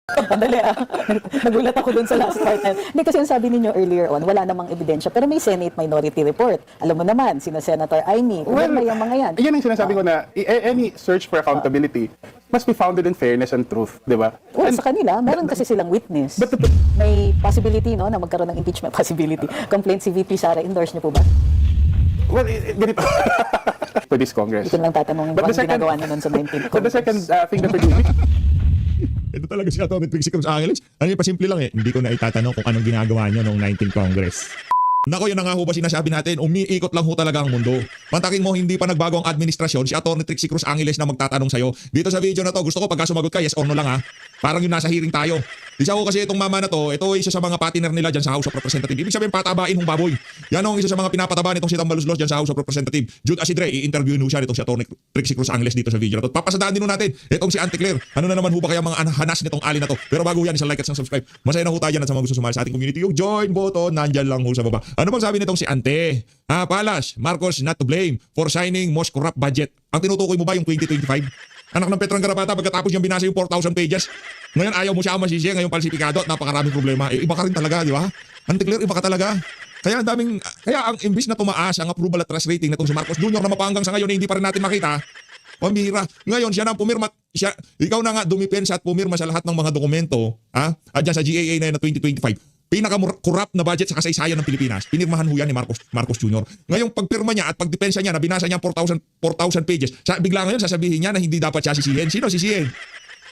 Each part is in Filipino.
Pandali Nagulat ako dun sa last part. Hindi kasi yung sabi ninyo earlier on, wala namang ebidensya. Pero may Senate Minority Report. Alam mo naman, sina Senator Amy, may mga yan. Yan ang sinasabi ko na any search for accountability must be founded in fairness and truth, di ba? Well, sa kanila, meron kasi silang witness. May possibility no na magkaroon ng impeachment possibility. Complaint si VP Sara, endorse niyo po ba? Well, ganito. For this Congress. Hindi ko lang tatanungin kung ano ginagawa niyo nun sa 19th But the Congress. second thing that we're doing, Ito talaga si Atty. Trixie Cruz Angeles. Ano yung pasimple lang eh. Hindi ko na itatanong kung anong ginagawa niyo noong 19th Congress. Nako, yan na nga ho ba sinasabi natin, umiikot lang ho talaga ang mundo. Pantakin mo, hindi pa nagbago ang administrasyon, si Atty. Trixie Cruz Angeles na magtatanong sa'yo. Dito sa video na to, gusto ko pagka sumagot ka, yes or no lang ha. Parang yung nasa hearing tayo. Isa ko kasi itong mama na to, ito isa sa mga partner nila dyan sa House of Representatives. Ibig sabihin patabain hong baboy. Yan ang isa sa mga pinapataba nitong si Tamba dyan sa House of Representatives. Jude Acidre, i-interview siya nitong si Atty. Trixie Cruz Angeles dito sa video na to. Papasadaan din natin itong si Auntie Claire. Ano na naman ho ba kaya mga hanas nitong ali na to. Pero bago yan, isang like at isang subscribe. Masaya na ho tayo dyan at sa mga gusto sumali sa ating community. Yung join button, nandyan lang ho sa baba. Ano bang sabi nitong si Ante? Palas, Marcos not to blame for signing most corrupt budget. Ang tinutukoy mo ba yung 2025? Anak ng Petrang Garapata, pagkatapos niyang binasa yung 4,000 pages. Ngayon ayaw mo siya masisiya, ngayon palsipikado at napakaraming problema. Iba ka rin talaga, di ba? Ante Claire, iba ka talaga. Kaya ang imbis na tumaas ang approval at trust rating na itong si Marcos Jr. na mapahanggang sa ngayon, hindi pa rin natin makita. Pambihira. Ngayon, siya nang pumirma, ikaw na nga dumipensa at pumirma sa lahat ng mga dokumento, at dyan sa GAA na 2025. Pinaka-corrupt na budget sa kasaysayan ng Pilipinas. Pinirmahan ho yan ni Marcos Jr. Ngayong pagpirma niya at pagdepensa niya na binasa niya 4,000 pages, bigla ngayon sasabihin niya na hindi dapat siya sisihin. Sino sisihin?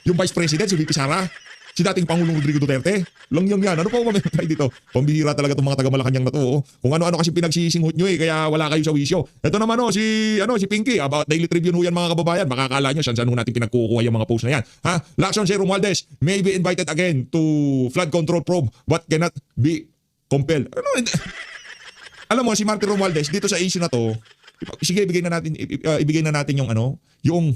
Yung Vice President, si VP Sara? Si dating Pangulong Rodrigo Duterte? Lang yan. Ano pa mamaya dito? Pambihira talaga itong mga taga-Malacanang na to. Oh. Kung ano-ano kasi pinagsisinghot nyo kaya wala kayo sa wisyo. Ito naman si Pinky, about Daily Tribune ho yan mga kababayan. Makakala nyo saan ho natin pinagkukuha yung mga post na yan. Lacson si Romualdez may be invited again to flood control probe but cannot be compelled. Alam mo, si Martin Romualdez dito sa issue na to, sige, ibigay na natin yung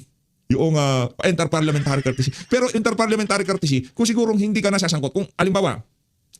interparliamentary courtesy. Pero interparliamentary courtesy, kung sigurong hindi ka nasasangkot, kung alimbawa,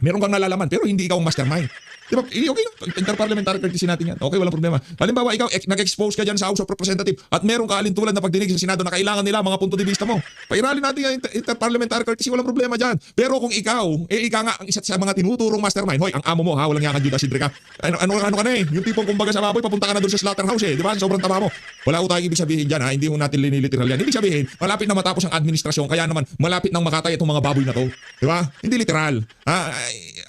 meron kang nalalaman pero hindi ikaw ang mastermind. Diba? Okay, interparliamentary courtesy natin yan. Okay, walang problema. Halimbawa, ikaw nag-expose ka dyan sa House of Representatives at meron ka alintulan na pagdinig sa Senado na kailangan nila mga punto de vista mo. Pairalin natin yung interparliamentary courtesy, walang problema dyan. Pero kung ikaw nga ang isa sa mga tinuturong mastermind, hoy, ang amo mo walang yan ka, Jude Acidre ka. Ano ka na yung tipong kumbaga sa baboy, papunta ka na doon sa slaughterhouse di ba? Sobrang tama mo. Wala ko tayong ibig sabihin dyan hindi mo natin liniliteral yan. Ibig sabihin, malapit na matapos ang administrasyon, kaya naman malapit nang makatay itong mga baboy na to. Di ba? Hindi literal.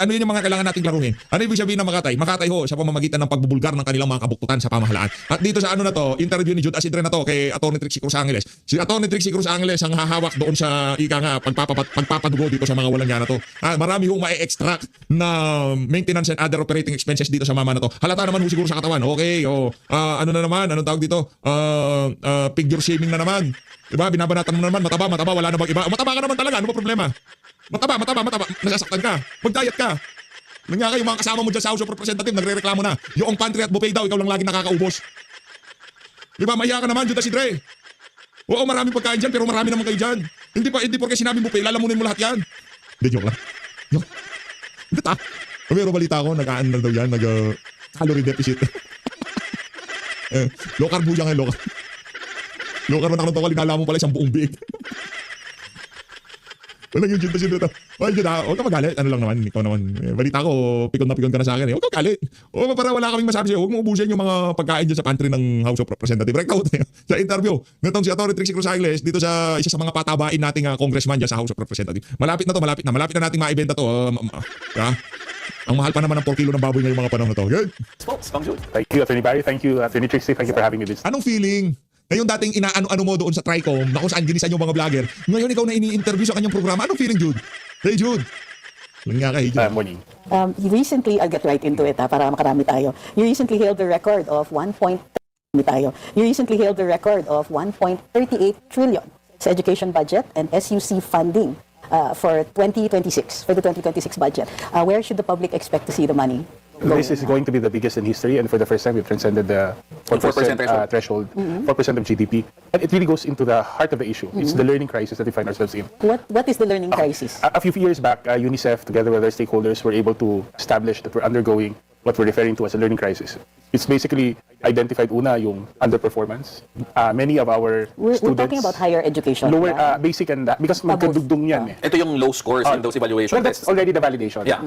Ano yun yung mga kailangan nating klaruhin? Ano ibig sabihin na makatay? Makatay ho sa pamamagitan ng pagbubulgar ng kanilang mga kabuktutan sa pamahalaan. At dito sa na to, interview ni Jude Acidre na to kay Atty. Trixie Cruz Angeles. Si Atty. Trixie Cruz Angeles ang hahawak doon sa pagpapadugo dito sa mga walang yan na to. Marami hong ma-extract na maintenance and other operating expenses dito sa mama na to. Halata naman ho siguro sa katawan. Okay, ano na naman? Anong tawag dito? Figure shaming na naman. Diba? Binabanatan mo naman, mataba, wala na bang iba? Mataba ka naman talaga, ano ba problema? Mataba. Nasasaktan ka. Mag-diet ka. Nangyari yung mga kasama mo dyan sa House of Representatives, nagre-reklamo na. Yung pantry at buffet daw, ikaw lang lagi nakakaubos. Diba? Mahiya ka naman, Jude Acidre. Oo, maraming pagkain dyan, pero marami naman kayo dyan. Hindi porke sinabi buffet, lalamunin mo lahat yan. Hindi, joke lang. Hindi ta. Pero balita ko, nag-aan na daw yan, calorie deficit. Low carb siya ngayon, low carb. Low carb na kanong linala mo pala isang buong biig. Walang yung Jude Acidre. Ay, Jude huwag ka magalit. Ano lang naman, ikaw naman. Balita ko, pikon ka na sa akin. Huwag ka galit. Para wala kaming masabi sa'yo. Huwag mo ubusin yung mga pagkain dyan sa pantry ng House of Representatives. Rekta ko tayo sa interview. Nitong si Atty. Trixie Cruz Angeles dito sa isa sa mga patabain nating congressman dyan sa House of Representatives. Malapit na nating maibenta to. Ang mahal pa naman ng 4 kilo ng baboy ngayong mga panahon na to. Good? Thank you, Atty. Barry. Thank you, Atty. Trixie. Thank you for having me this. Anong feeling? Ngayon dating inaano-ano mo doon sa Tricom na kung saan ginisan yung mga vlogger. Ngayon ikaw na ini-interview sa kanyang programa. Anong feeling, Jude? Hey, Jude. Lang nga kay Jude. Morning. Recently, I'll get right into it para makarami tayo. You recently held the record of 1.38 trillion sa education budget and SUC funding for 2026, for the 2026 budget. Where should the public expect to see the money? This is going to be the biggest in history, and for the first time, we've transcended the 4% threshold, 4% of GDP. And it really goes into the heart of the issue. It's the learning crisis that we find ourselves in. What is the learning crisis? A few years back, UNICEF, together with other stakeholders, were able to establish that we're undergoing what we're referring to as a learning crisis. It's basically identified una yung underperformance. Many of our We're students talking about higher education. lower yeah? basic and because magkadugdong yan eh. Ito yung low scores in those evaluation Well, that's tests. already the validation. Yeah.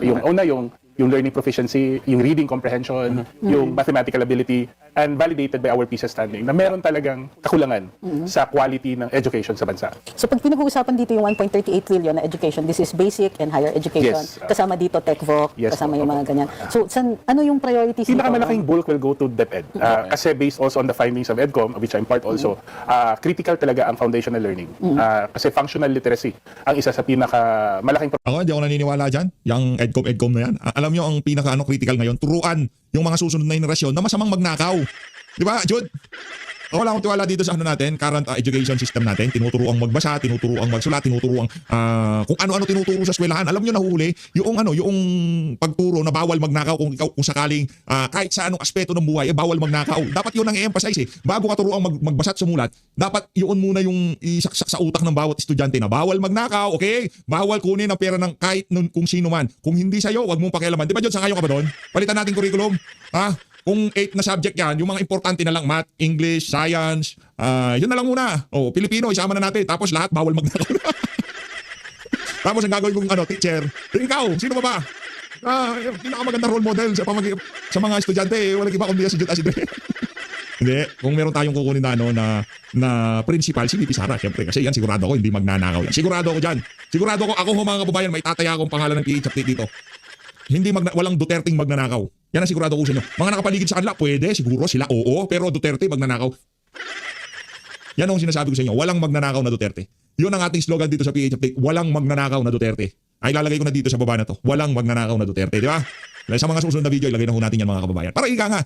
Yung learning proficiency, yung reading comprehension, yung mathematical ability, and validated by our PISA standing na meron talagang kakulangan sa quality ng education sa bansa. So pag pinag-uusapan dito yung 1.38 trillion na education, this is basic and higher education. Yes. Kasama dito TechVoc, Yes, kasama yung mga ganyan. So ano yung priorities dito? Pinakamalaking bulk will go to DepEd. Kasi based also on the findings of EDCOM, of which I'm part also, critical talaga ang foundational learning. Kasi functional literacy ang isa sa pinakamalaking Ako, hindi ako naniniwala dyan. Yung EDCOM na yan. Alam nyo, ang critical ngayon, turuan yung mga susunod na henerasyon na masamang magnakaw. Di ba, Jude? Ako wala akong tiwala dito sa current education system natin. Tinuturuang magbasa, tinuturuang magsulat, tinuturuang kung ano-ano tinuturo sa eskwelahan. Alam nyo, nahuli, yung pagturo na bawal magnakaw kung sakaling kahit sa anong aspeto ng buhay, bawal magnakaw. Dapat yun ang i-emphasize eh. Bago ka turuang magbasa at sumulat, dapat yun muna yung isaksak sa utak ng bawat estudyante na bawal magnakaw, okay? Bawal kunin ang pera ng kahit kung sino man. Kung hindi sa'yo, wag mong pakialaman. Di ba, John, sangayon ka ba doon? Palitan natin curriculum. Kung 8 na subject yan, yung mga importante na lang, math, English, science, yun na lang muna. Pilipino, isama na natin. Tapos lahat bawal magnakaw. Tapos ang gagawin kong teacher, ikaw, sino ba ba? Yung pinakamagandang role model sa mga estudyante, walang iba kundi si Jude Acidre. Hindi, kung meron tayong kukunin na principal, si VP Sara, syempre. Kasi yan, sigurado ako, hindi magnanakaw yan. Sigurado ako dyan. Sigurado ako mga kababayan, may tataya akong pangalan ng PH update dito. Walang Duterteng magnanakaw. Yan ang sigurado ko sa inyo. Mga nakapaligid sa kanila, pwede, siguro sila, oo. Pero Duterte, magnanakaw. Yan ang sinasabi ko sa inyo. Walang magnanakaw na Duterte. Yun ang ating slogan dito sa PH Update. Walang magnanakaw na Duterte. Ay lalagay ko na dito sa baba na to. Walang magnanakaw na Duterte. Di ba? Sa mga susunod na video, ilagay na ho natin yan mga kababayan. Para ika nga,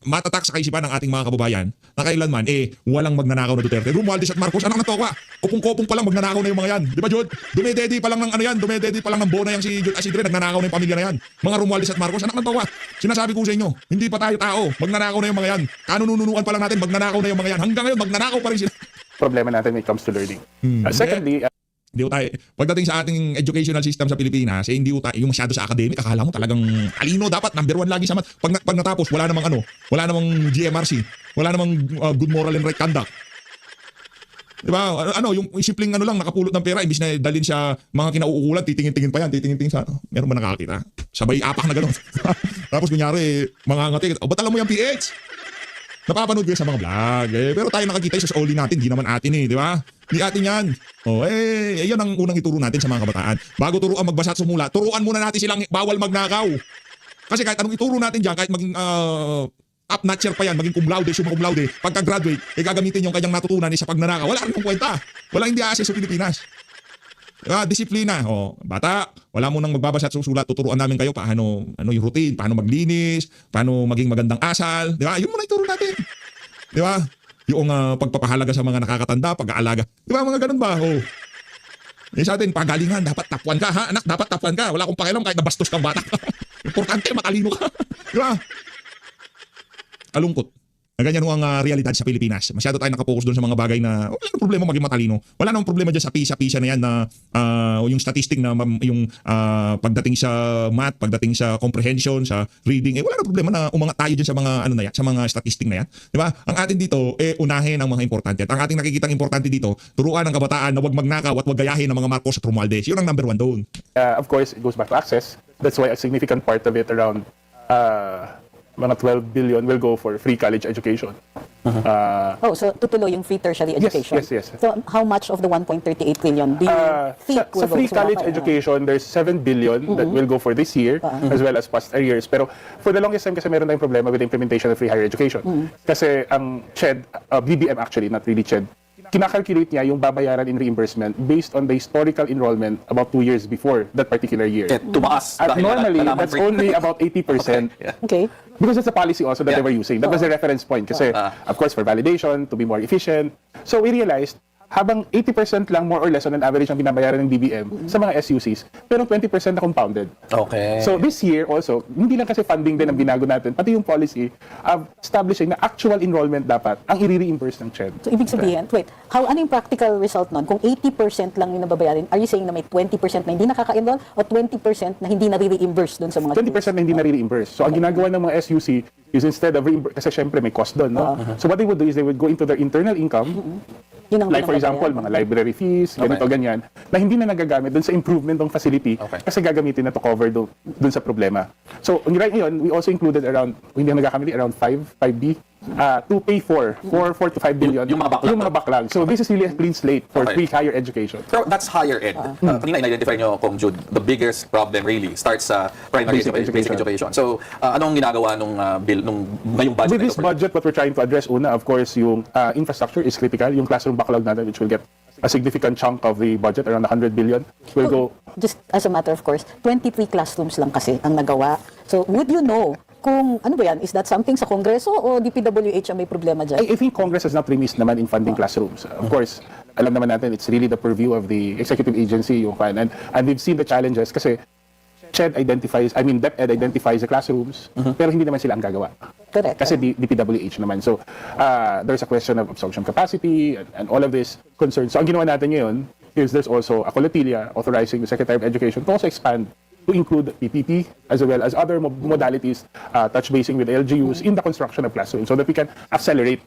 matatak sa kaisipan ng ating mga kababayan na kailanman, walang magnanakaw na Duterte. Romualdez at Marcos, anak na toka. Kupong-kopong pa lang magnanakaw na yung mga yan. Di ba, Jude? Dumededi pa lang ng dumededi pa lang ng bona yang si Jude Acidre, nagnanakaw na yung pamilya na yan. Mga Romualdez at Marcos, anak na toka. Sinasabi ko sa inyo, hindi pa tayo tao. Magnanakaw na yung mga yan. Kanununukan pa lang natin, magnanakaw na yung mga yan. Hanggang ngayon, magnanakaw pa rin sila. Problema natin when it comes to learning. Secondly, Hindi tayo, pagdating sa ating educational system sa Pilipinas, hindi tayo yung masyado sa academic, akala mo talagang talino, dapat number 1 lagi sa math. Pag natapos, wala namang GMRC, wala namang good moral and right conduct. Diba? Yung simpleng lang, nakapulot ng pera, imbis na dalhin sa mga kinauukulan, titingin-tingin pa yan, titingin-tingin sa meron ba nakakita? Sabay apak na gano'n. Tapos kunyari, mga ngati, ba't alam mo yung PH? Napapanood ko sa mga vlog. Pero tayo nakakita sa oli natin, di naman atin di ba? Di atin yan. Yan ang unang ituro natin sa mga kabataan. Bago turuan magbasa at sumula, turuan muna natin silang bawal magnakaw. Kasi kahit anong ituro natin dyan, kahit maging up-notcher pa yan, maging cum laude, summa cum laude, pagka-graduate, gagamitin yung kanyang natutunan sa pagnanakaw. Wala rin yung kwenta. Wala hindi aasis sa Pilipinas. Disiplina. Bata, wala mo nang magbabasa at susulat, tuturuan namin kayo paano yung routine, paano maglinis, paano maging magandang asal. Di ba? Yun muna ituro natin. Di ba? Yung pagpapahalaga sa mga nakakatanda, pag-aalaga. Di ba? Mga ganun ba? Sa atin, pagalingan, dapat tapuan ka, ha? Anak, dapat tapuan ka. Wala akong pakialam kahit nabastos kang bata. Importante, matalino ka. Di ba? Alungkot. Ganyan ang realidad sa Pilipinas. Masyado tayo nakapokus doon sa mga bagay na wala nang problema maging matalino. Wala nang problema dyan sa PISA na yan na yung statistic na yung pagdating sa math, pagdating sa comprehension, sa reading, wala nang problema na umangat tayo dyan sa mga na yan, sa mga statistic na yan. Di ba? Ang atin dito, unahin ang mga importante. At ang ating nakikitang importante dito, turuan ng kabataan na wag magnakaw at wag gayahin ng mga Marcos at Romualdez. Yun ang number 1 doon. Of course, it goes back to access. That's why a significant part of it, around mga 12 billion will go for free college education. So tutuloy yung free tertiary education. Yes. So how much of the 1.38 trillion do you think will sa go free to college education, there's 7 billion that will go for this year as well as past years. Pero for the longest time kasi meron tayong problema with the implementation of free higher education. Kasi ang CHED, BBM actually, not really CHED, kinakalculate niya yung babayaran in reimbursement based on the historical enrollment about 2 years before that particular year. Tumaas. At normally, that's only about 80%. Okay. Because it's a policy also that they were using. That was the reference point. Kasi, of course, for validation, to be more efficient. So we realized, habang 80% lang more or less on an average ang binabayaran ng DBM sa mga SUCs, pero 20% na compounded. Okay. So this year also, hindi lang kasi funding din ang binago natin, pati yung policy of establishing na actual enrollment dapat ang i-reimburse ng CHED. So, ibig sabihin, wait, ano yung practical result nun? Kung 80% lang yung nababayarin, are you saying na may 20% na hindi nakaka-enroll o 20% na hindi na-reimburse dun sa mga 20% na hindi na-reimburse. So ang ginagawa ng mga SUC is instead of reimburse, kasi syempre may cost doon, no? So what they would do is they would go into their internal income, Yun ang like for example, binabayaran. mga library fees, ganito, ganyan, na hindi na nagagamit doon sa improvement ng facility kasi gagamitin na to cover doon sa problema. So right ngayon, we also included around, hindi na nagakamili, around 5B to pay for 4 to 5 billion Yung mga backlog. yung mga backlog. So this is really a clean slate for Okay. higher education. Pero that's higher ed. Kanina in-identify nyo, Kong Jude, the biggest problem really starts sa primary Basic basic education. So, anong ginagawa nung bill, nung ngayong budget? With na this ito? budget, what we're trying to address, una, of course, yung infrastructure is critical. Yung classroom backlog natin, which will get a significant chunk of the budget, around 100 billion, will go. Just as a matter of course, 23 classrooms lang kasi ang nagawa. So, would you know kung ano ba yan? Is that something sa Kongreso o DPWH ang may problema dyan? I think Congress has not remissed naman in funding classrooms. Of course, alam naman natin, it's really the purview of the executive agency, yung fan. And we've seen the challenges kasi DepEd identifies the classrooms, pero hindi naman sila ang gagawa. Correct. Kasi DPWH naman. So, there's a question of absorption capacity and all of this concerns. So, ang ginawa natin ngayon is there's also a colotilla authorizing the Secretary of Education to also expand to include PPP as well as other modalities, touch basing with LGUs in the construction of classrooms so that we can accelerate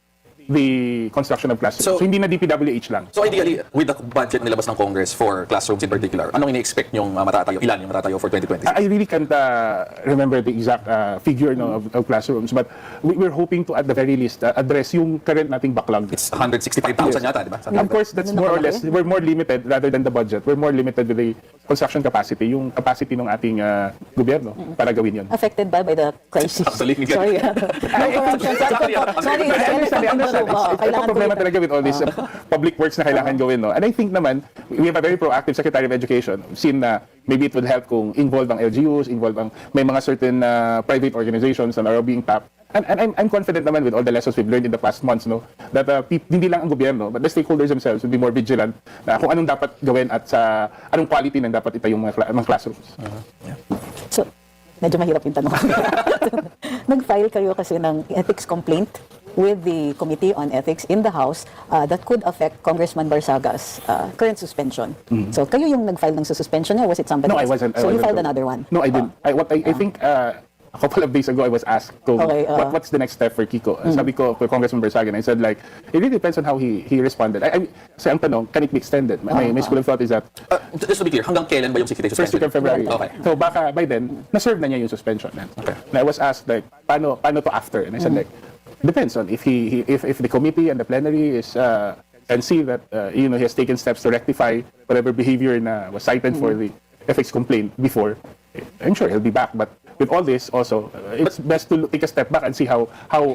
the construction of classrooms. So, So hindi na DPWH lang. So ideally, with the budget nilabas ng Congress for classrooms in particular, anong ini-expect nyong matatayo? Ilan yung matatayo for 2020? I really can't remember the exact figure of classrooms, but we're hoping to at the very least address yung current nating backlog. It's 165,000 yata, di ba? Sa Of number. course, that's more or less, we're more limited rather than the budget. We're more limited with the construction capacity, yung capacity ng ating gobyerno para gawin yun. Affected by the crisis. Absolutely. Sorry. Sorry. Ito problema talaga with all these public works na kailangan gawin, no? And I think naman, we have a very proactive Secretary of Education. Seen na maybe it would help kung involve ang LGUs, may mga certain private organizations that are being tapped. And I'm confident naman with all the lessons we've learned in the past months, no, that hindi lang ang gobyerno, but the stakeholders themselves will be more vigilant na kung anong dapat gawin at sa anong quality ng dapat itayo yung mga classrooms. So, medyo mahirap yung tanong. Nag-file kayo kasi ng ethics complaint with the Committee on Ethics in the House that could affect Congressman Barsaga's current suspension. So, kayo yung nag-file ng suspension niya? Was it somebody No, I else? wasn't. So, you filed another one? No, I didn't. I think a couple of days ago, I was asked kung what's the next step for Kiko. Sabi ko for Congressman Barsagan, I said like, it really depends on how he responded. Kasi ang tanong, can it be extended? My school of thought is that Just to be clear, hanggang kailan ba yung 60 days first week suspension? of February. Okay. So baka by then, na-serve na niya yung suspension. Okay. And I was asked like, paano to after? And I said like, depends on if the committee and the plenary is can see that he has taken steps to rectify whatever behavior na was cited for the ethics complaint before. I'm sure he'll be back, but with all this also, it's best to take a step back and see how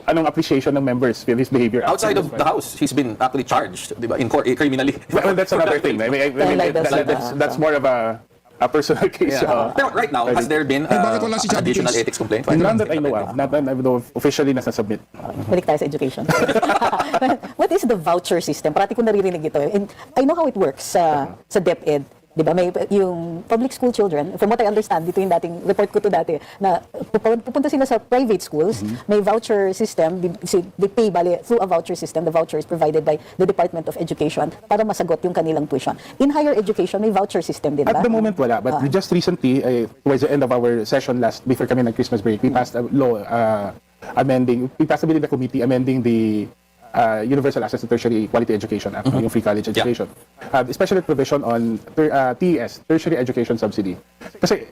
anong appreciation ng members with his behavior. Outside of the House, he's been actually charged, di ba, in court, criminally. Well, that's another thing. I mean, that's more of a personal case. Yeah. Pero right now, has there been bakit wala si an Chubby additional Case? ethics complaint? None that I know of. Not that I know of officially nasasubmit. Balik tayo sa education. What is the voucher system? Parati ko naririnig ito. And I know how it works sa DepEd. Di ba? May yung public school children, from what I understand, dito yung dating report ko to dati, na pupunta sila sa private schools, may voucher system, they pay bali through a voucher system. The voucher is provided by the Department of Education para masagot yung kanilang tuition. In higher education, may voucher system din ba? At the moment, wala. But we just recently, towards the end of our session before kami ng Christmas break, we passed a law we passed a bill in the committee amending the Universal Access to Tertiary Quality Education Act, yung free college education. Especially provision on TES, Tertiary Education Subsidy. Kasi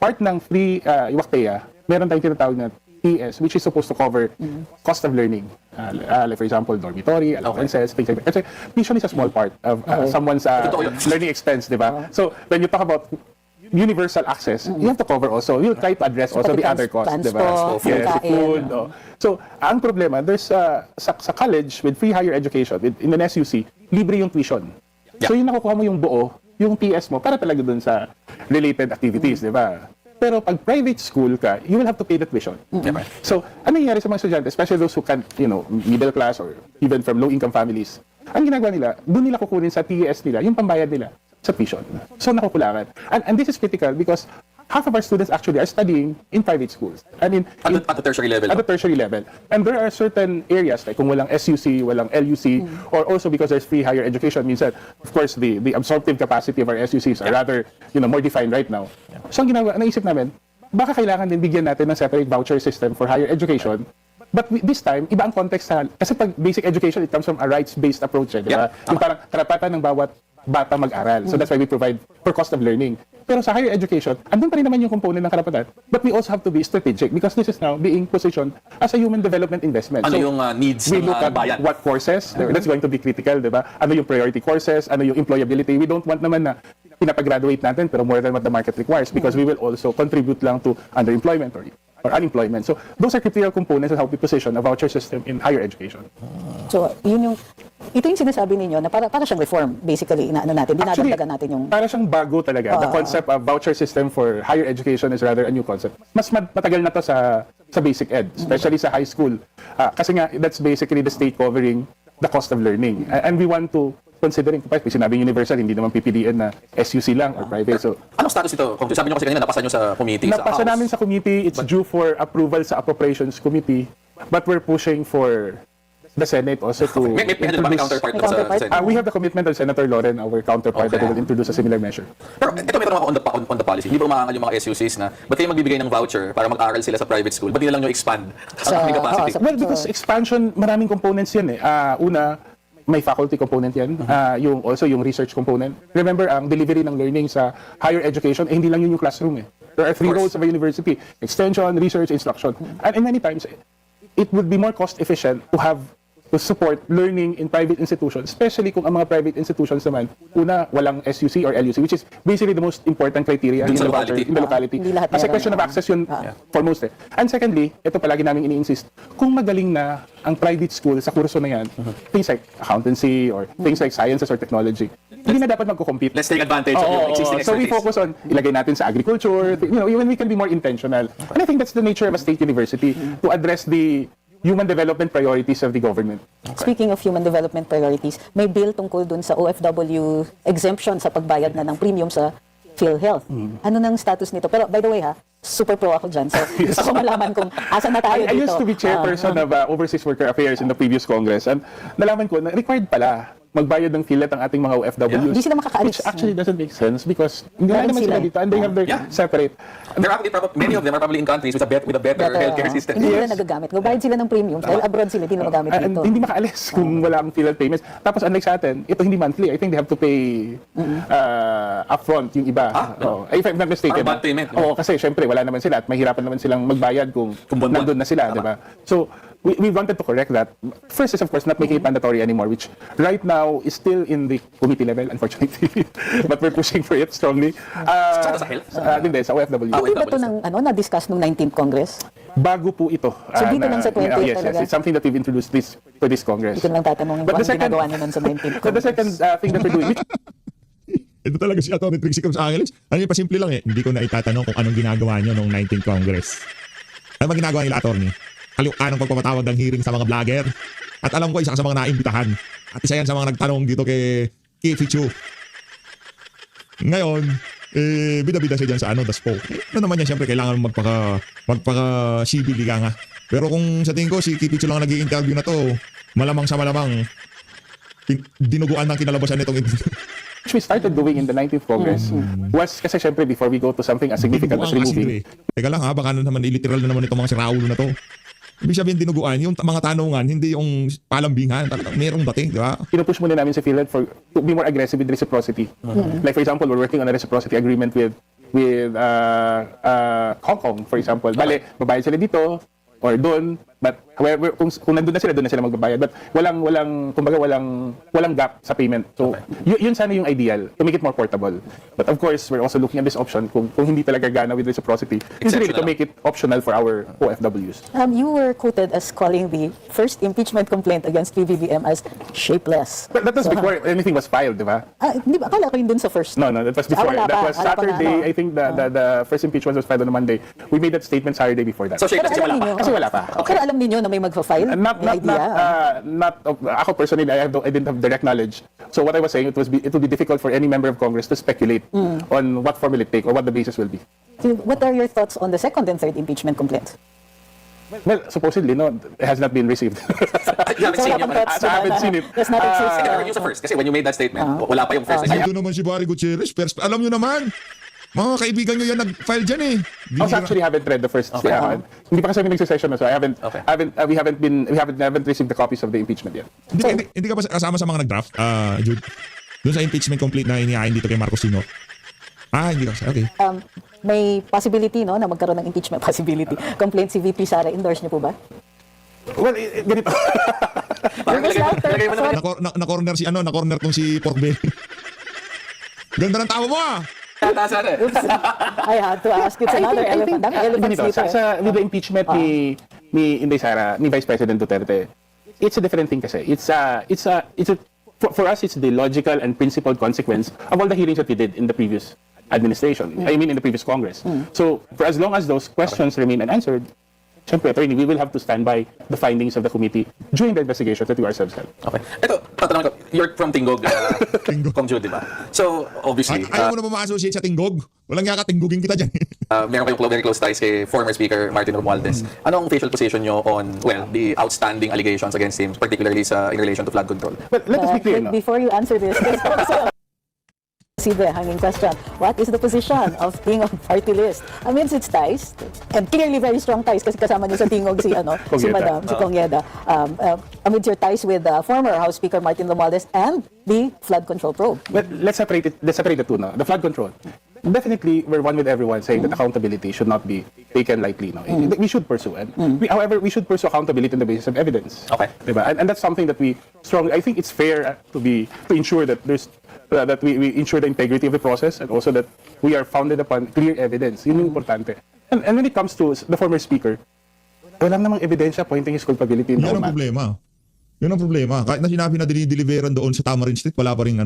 part ng free WACTEA, meron tayong tinatawag na TES, which is supposed to cover cost of learning. Like for example, dormitory, allowances, things like that. Kasi tuition is a small part of someone's learning expense, di ba? So when you talk about universal access, you have to cover also. You try to address also the other costs, di ba? Yes, food. So, ang problema, there's sa college with free higher education, in an SUC, libre yung tuition. So, yung nakukuha mo yung buo, yung TS mo, para talaga dun sa related activities, di ba? Pero pag private school ka, you will have to pay the tuition. So, ano nangyayari sa mga estudyante, especially those who can't, middle class or even from low-income families, ang ginagawa nila, doon nila kukunin sa TES nila, yung pambayad nila sa tuition. So nakukulangan. And this is critical because half of our students actually are studying in private schools. I mean, At the tertiary level. at the tertiary level. And there are certain areas like kung walang SUC, walang LUC, or also because there's free higher education, means that, of course, the absorptive capacity of our SUCs are rather, more defined right now. So ang ginagawa, naisip namin, baka kailangan din bigyan natin ng separate voucher system for higher education. But this time, iba ang context kasi pag basic education, it comes from a rights-based approach, di ba? Yung parang karapatan ng bawat bata mag-aral. So that's why we provide for cost of learning. Pero sa higher education, andun pa rin naman yung component ng karapatan. But we also have to be strategic because this is now being positioned as a human development investment. Ano yung needs we ng look at bayan? what courses, that's going to be critical, di ba? Ano yung priority courses, ano yung employability. We don't want naman na pinapagraduate natin pero more than what the market requires because we will also contribute lang to underemployment or unemployment. So those are critical components of how we position a voucher system in higher education. So, ito yung sinasabi ninyo na para siyang reform, basically, inaano natin, dinadagdagan natin yung... Para siyang bago talaga. The concept of voucher system for higher education is rather a new concept. Mas matagal na to sa basic ed, especially sa high school. Kasi nga, that's basically the state covering the cost of learning. And we want to considering, pag sinabing universal, hindi naman PPDN na SUC lang or private. So, anong status ito? Kung sabi niyo kasi kanina, napasa niyo sa committee, napasa sa House. namin sa committee, it's due for approval sa appropriations committee, but we're pushing for the Senate also to May counterpart May doon sa counterpart? Senate. we have the commitment of Senator Loren, our counterpart, that will introduce a similar measure. Pero ito may tanong ako on the policy. Hindi ba umaangal yung mga SUCs na ba't kayo magbibigay ng voucher para mag-aral sila sa private school? Ba't di na lang nyo expand ang aming capacity? Well, because expansion, maraming components yan eh. Una, may faculty component yan. Yung research component. Remember, ang delivery ng learning sa higher education, hindi lang yun yung classroom eh. There are three roles of a university: extension, research, instruction. And many times, it would be more cost efficient to support learning in private institutions, especially kung ang mga private institutions naman, una, walang SUC or LUC, which is basically the most important criteria in the locality. Hindi lahat Kasi meron. question of access yun for most eh. And secondly, ito palagi namin ini-insist, kung magaling na ang private school sa kurso na yan, things like accountancy or things like sciences or technology, hindi na dapat magko-compete. Let's take advantage of yung existing So we expertise. focus on ilagay natin sa agriculture, even we can be more intentional. And I think that's the nature of a state university, to address the human development priorities of the government. Speaking of human development priorities, may bill tungkol dun sa OFW exemption sa pagbayad na ng premium sa PhilHealth. Ano nang status nito? Pero by the way super pro ako dyan. So gusto ko malaman kung asan na tayo I dito. used to be chairperson of Overseas Worker Affairs in the previous Congress, and nalaman ko na required pala magbayad ng PhilHealth ang ating mga OFWs. Hindi sila makakaalis. Which actually doesn't make sense because hindi naman sila dito and they have their separate. Many of them are probably in countries with a better healthcare system. Hindi nila nagagamit. Magbayad sila ng premium dahil abroad sila, hindi nila magamit And dito. hindi makaalis kung wala ang PhilHealth payments. Tapos unlike sa atin, ito hindi monthly. I think they have to pay upfront yung iba. If I'm not mistaken. Or bond payment. Oo, kasi syempre wala naman sila at mahirapan naman silang magbayad kung nandun na sila, di ba? So, we wanted to correct that. First is of course not making it mandatory anymore, which right now is still in the committee level, unfortunately. But we're pushing for it strongly. Sa health? Hindi, sa OFW. Hindi ba ito na-discuss nung 19th Congress? Bago po ito. So dito lang sa 20th yes, talaga? yes. It's something that we've introduced for this Congress. Dito lang tatanungin But kung the ano second- ginagawa niyo nun sa 19th But the Congress. second thing that we're doing, which Ito talaga si Atty. Trixie Comes Angeles. Ano yung pasimple lang eh. Hindi ko na itatanong kung anong ginagawa nyo noong 19th Congress. Ano bang ginagawa nila, Atty.? Anong pagpapatawag ng hearing sa mga vlogger. At alam ko, isa ka sa mga naimbitahan. At isa yan sa mga nagtanong dito kay Fichu. Ngayon, bida-bida siya dyan sa DASPO. Ano naman yan, siyempre, kailangan magpaka-civil ka nga. Pero kung sa tingin ko, si Fichu lang nag-i-interview na to, malamang sa malamang, dinuguan ng kinalabasan nitong which we started doing in the 19th Congress was kasi syempre before we go to something as significant as removing. Teka lang baka naman iliteral na naman itong mga siraulo na to. Ibig sabihin dinuguan, yung mga tanungan, hindi yung palambingan. Merong dating, di ba? Pinupush muna namin sa PhilHealth to be more aggressive with reciprocity. Like for example, we're working on a reciprocity agreement with Hong Kong, for example. Bale, babayad sila dito or doon, but however, kung nandun na sila magbabayad. But walang gap sa payment. So, yun sana yung ideal, to make it more portable. But of course, we're also looking at this option kung hindi talaga gana with reciprocity. It's really to make it optional for our OFWs. You were quoted as calling the first impeachment complaint against PBBM as shapeless. But that was before anything was filed, di ba? Hindi ba? Akala ko yun dun sa first. No, that was before. Wala That pa. was Wala pa Saturday. na, I think the first impeachment was filed on a Monday. We made that statement Saturday before that. So, Pero kasi alam wala pa. niyo, Kasi wala pa. Pero alam ninyo na may magfa-file? May idea? Ako personally, I didn't have direct knowledge. So what I was saying, it would be difficult for any member of Congress to speculate on what form will it take or what the basis will be. So what are your thoughts on the second and third impeachment complaints? Well, supposedly, no, it has not been received. You haven't So seen wala yung... pang thoughts I haven't na- seen it. Does not exist. I never used the first. Kasi when you made that statement, wala pa yung first. Ito naman si Barry Gutierrez. Alam nyo naman, mga kaibigan nyo yan nag-file dyan eh. I also actually haven't read the first. Hindi pa kasi kami nagsesession na, so I haven't. Okay. We haven't received the copies of the impeachment yet. Hindi ka ba kasama sa mga nag-draft, Jude? Doon sa impeachment complete na inihain dito kay Marcos Sr. Hindi ka kasi. Okay. May possibility no na magkaroon ng impeachment possibility. Complaint si VP Sara, endorse niyo po ba? Well, ganito. Parang lagay mo naman Na-corner si na-corner tong si Porky. Ganda ng tawa mo ah! yata sana eh. I had to ask. It's another elephant. Daming elephants Ganito, dito. with the impeachment ni Inday Sara, ni Vice President Duterte, it's a different thing kasi. For us, it's the logical and principled consequence of all the hearings that we did in the previous administration. I mean, in the previous Congress. So, for as long as those questions remain unanswered, syempre, attorney, we will have to stand by the findings of the committee during the investigations that we ourselves held. Okay. Ito, tatanong ko, you're from Tingog, Kong Jude, di ba? So, obviously, Ayaw mo na ba ma-associate sa tinggog? Walang nga ka, tinggugin kita dyan. meron kayong very close ties kay former Speaker Martin Romualdez. Anong facial position nyo on, well, the outstanding allegations against him, particularly in relation to flood control? But let us be clear, no? Before you answer this, there's also Acidre, hanging question. What is the position of being on party list? Amidst its ties, and clearly very strong ties kasi kasama niyo sa tingog si si Madam, si Congyeda. Amidst your ties with former House Speaker Martin Romualdez and the flood control probe. But let's separate the two now. The flood control. Definitely, we're one with everyone saying that accountability should not be taken lightly. No? We should pursue it. However, we should pursue accountability on the basis of evidence. Okay. Diba? And that's something that we strongly. I think it's fair to ensure that that we ensure the integrity of the process and also that we are founded upon clear evidence. Yun yung importante. And when it comes to the former speaker, wala namang ebidensya pointing his culpability in Yan ang problema. Yun ang problema. Kahit na sinabi na dinideliveran doon sa Tamarind Street, wala pa rin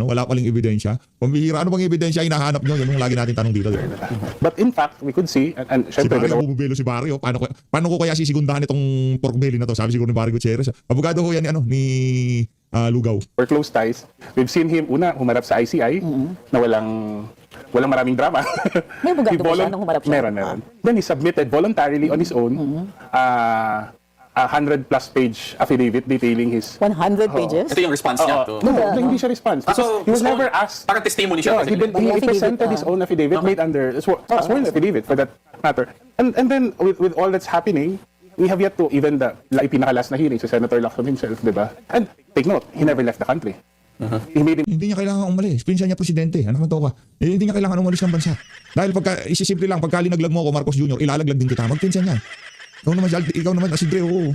ebidensya. Pambihira, ano bang ebidensya hinahanap nyo? Yun yung lagi natin tanong dito. But in fact, we could see, and Si syempre, Barry, bumubelo si Barry. Paano ko kaya sisigundahan itong pork belly na to? Sabi siguro ni Barry Gutierrez. Abogado ko yan ni Lugaw. for close ties, we've seen him, humarap sa ICI, na walang maraming drama. May abogado He ba siya nung humarap siya? Meron. Then he submitted voluntarily on his own a 100+ page affidavit detailing his... 100 pages? Ito yung response niya to... No, hindi siya response. Because he was never asked... Parang testimony siya. He presented his own affidavit made under a sworn affidavit for that matter. And then with all that's happening, we have yet to even the pinakalas na hearing sa Senator Lacson himself, di ba? And take note, he never left the country. He made him... Hindi niya kailangan umalis. Pinsan niya presidente. Anak ng toka. Hindi niya kailangan umalis ng bansa. Dahil isisimple lang, pagka linaglag mo ako, Marcos Jr., ilalaglag din kita. Magpinsan yan. Ikaw naman, Acidre, oo.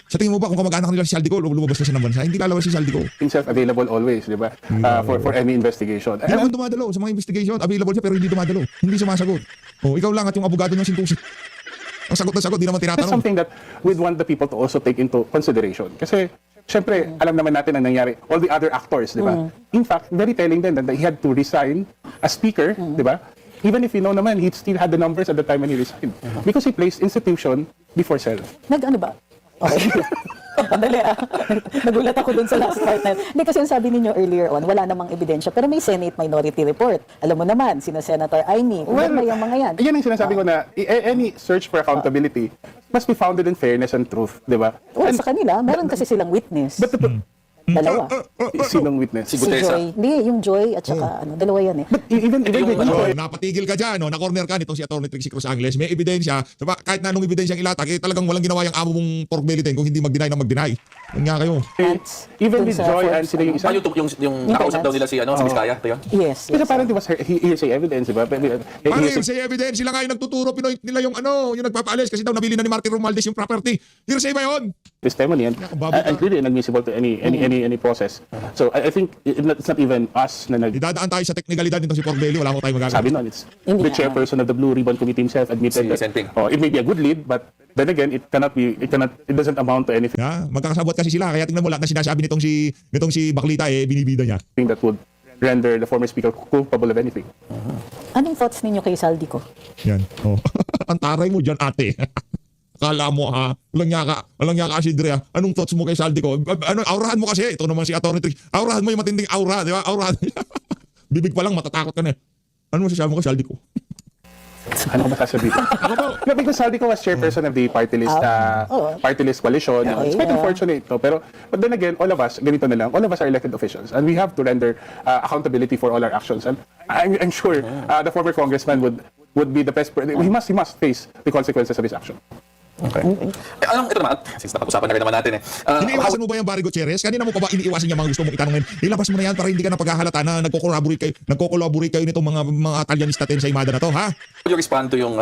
Sa tingin mo ba kung kamag-anak nila si Saldico, lumabas na siya ng bansa? Hindi lalabas si Saldico. himself available always, di ba? For any investigation. Hindi naman dumadalo. Sa mga investigation, available siya pero hindi dumadalo. Hindi sumasagot. Ikaw lang at yung abogado ng sintusi. Ang sagot na sagot, di naman That's tinatanong. something that we'd want the people to also take into consideration. Kasi, syempre, alam naman natin ang nangyari. All the other actors, di ba? In fact, very telling then that he had to resign as speaker, di ba? Even if naman, he still had the numbers at the time when he resigned. Because he placed institution before self. Nag-ano ba? Okay. Andali Nagulat ako dun sa last part na yun. Hindi kasi yung sabi ninyo earlier on, wala namang ebidensya. Pero may Senate Minority Report. Alam mo naman, sina Senator Aimee. Well, yung mga yan. Yan ang sinasabi ko na any search for accountability must be founded in fairness and truth, di ba? Well, sa kanila, meron kasi silang witness. Dalawa. Sinong witness? Si Si Gutesa. Joy. Hindi, yung Joy at saka dalawa yan eh. Even with Joy, Napatigil ka dyan, nakorner ka nitong si Atty. Trixie Cruz Angeles. May ebidensya. Diba, kahit na anong ebidensyang ilatag, talagang walang ginawa yung amo mong pork belly kung hindi mag-deny na mag-deny. Yan nga kayo. even Dun with sa Joy Forbes, and sila yung isa. Yung nakausap daw nila si Vizcaya. Ito yun. Yes. Kasi apparently was hearsay evidence, di ba? Paano yung say evidence? Sila nga yung nagtuturo, Pinoy nila yung yung nagpapaalis kasi daw nabili na ni Martin Romualdez yung property. Hearsay ba yun? Testimony and clearly inadmissible to any process. So I think it's not even us na Idadaan tayo sa teknikalidad nitong si pork belly. Wala ko tayo magagawa. sabi nun. It's the chairperson of the Blue Ribbon Committee himself admitted Si that Senping. it may be a good lead, but then again, it doesn't amount to anything Magkakasabot kasi sila. Kaya tingnan mo lahat na sinasabi nitong si Baklita binibida niya. that would render the former speaker culpable of anything. Anong thoughts ninyo kay Saldico? Yan. Ang taray mo dyan, ate. Kala mo ha, walang niya ka Acidre ha. Anong thoughts mo kay Saldi ko? Ano, aurahan mo kasi. Ito naman si Atty. Trixie. Aurahan mo yung matinding aura, di ba? Aurahan. Bibig pa lang, matatakot ka na eh. Ano mo sasabi mo kay Saldi ko? Ano ko ba sasabihin? No, because Saldi ko was chairperson of the party list coalition. It's quite unfortunate. No? Pero, but then again, all of us, ganito na lang, all of us are elected officials. And we have to render accountability for all our actions. And I'm sure the former congressman would be the best. He must face the consequences of his action. Okay. Ito naman, since napag-usapan na rin naman natin Iniiwasan mo ba yung Barry Gutierrez? Kanina mo pa ba iniiwasan niya mga gusto mong itanongin? Ilabas mo na yan para hindi ka napaghahalata na nagko-collaborate kayo nitong mga Italianista sa imada na to, ha? Would you respond to yung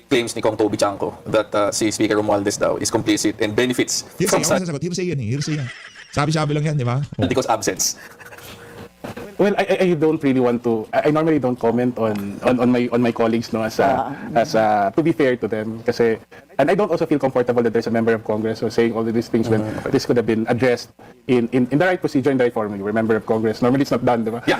claims ni Kong Toby Chanco that si Speaker Romualdez daw is complicit and benefits Hearsay, from ako sasagot. Hearsay yan eh. Hearsay yan. Sabi-sabi lang yan, di ba? Oh. because absence? Well, I don't really want to. I normally don't comment on my colleagues, no, to be fair to them, kasi, and I don't also feel comfortable that there's a member of Congress who saying all of these things when this could have been addressed in the right procedure, in the right forum. You were a member of Congress. Normally it's not done, di ba? Yeah.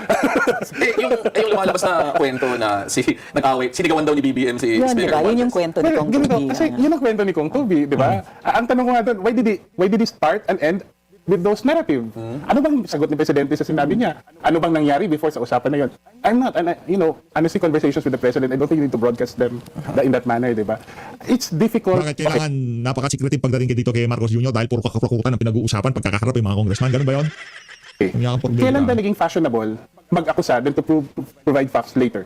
yung lumalabas na kwento na nag-away, sinigawan daw ni BBM si Yun, Speaker diba? Yun Romualdez. yung kwento ni Well, Kong ganito, Toby. kasi yun ang kwento ni Kong Toby, di ba? Ang tanong ko nga doon, why did he start and end with those narrative? Ano bang sagot ni Presidente sa sinabi niya? Ano bang nangyari before sa usapan na yun? I'm not, and honestly, conversations with the President, I don't think you need to broadcast them in that manner, di ba? It's difficult. Bakit kailangan napaka-secretive pagdating dito kay Marcos Jr. dahil puro kakaprukutan ang pinag-uusapan pagkakaharap yung mga congressman? Ganun ba yun? Okay. Kailan ba Kailan naging fashionable mag-akusa than to provide facts later?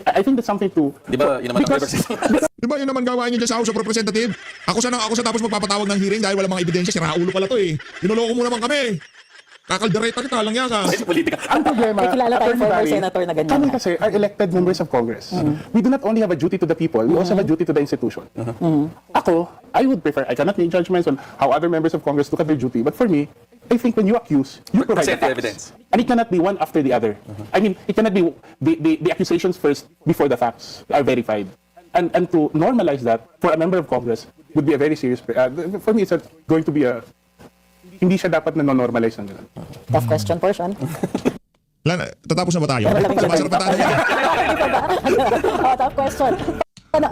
I think that's something to... Di ba, yun naman ang representative. Di ba yun naman gawain niyo dyan sa House of Representative? Ako sa tapos magpapatawag ng hearing dahil wala mga ebidensya. Sira ulo pala to eh. Inoloko mo naman kami. Kakaldereta kita, lang yaka. Kasi politika. Ang problema, May kilala tayong Atty. former Barry, senator na ganyan kami na. kasi are elected members of Congress. We do not only have a duty to the people, we also have a duty to the institution. Ako, I would prefer, I cannot make judgments on how other members of Congress look at their duty, but for me, I think when you accuse, you provide the Present the facts. evidence. And it cannot be one after the other. I mean, it cannot be the accusations first before the facts are verified. And to normalize that for a member of Congress would be a very serious, for me, it's going to be a, hindi siya dapat na normalize ng ganun. Tough question portion. Tatapos na ba tayo? Labing Masarap na tayo. Tough question.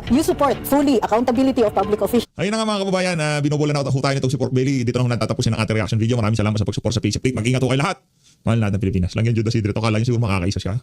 You support fully accountability of public officials. Ayun na nga mga kababayan, binobola na ho tayo nitong si Pork Belly. Dito na ho natatapusin ang ating reaction video. Maraming salamat sa pag-support sa Facebook. Mag-ingat ho kayo lahat. Mahal natin Pilipinas. Lang yan Jude Acidre. Ito kala nyo siguro makakaisa siya.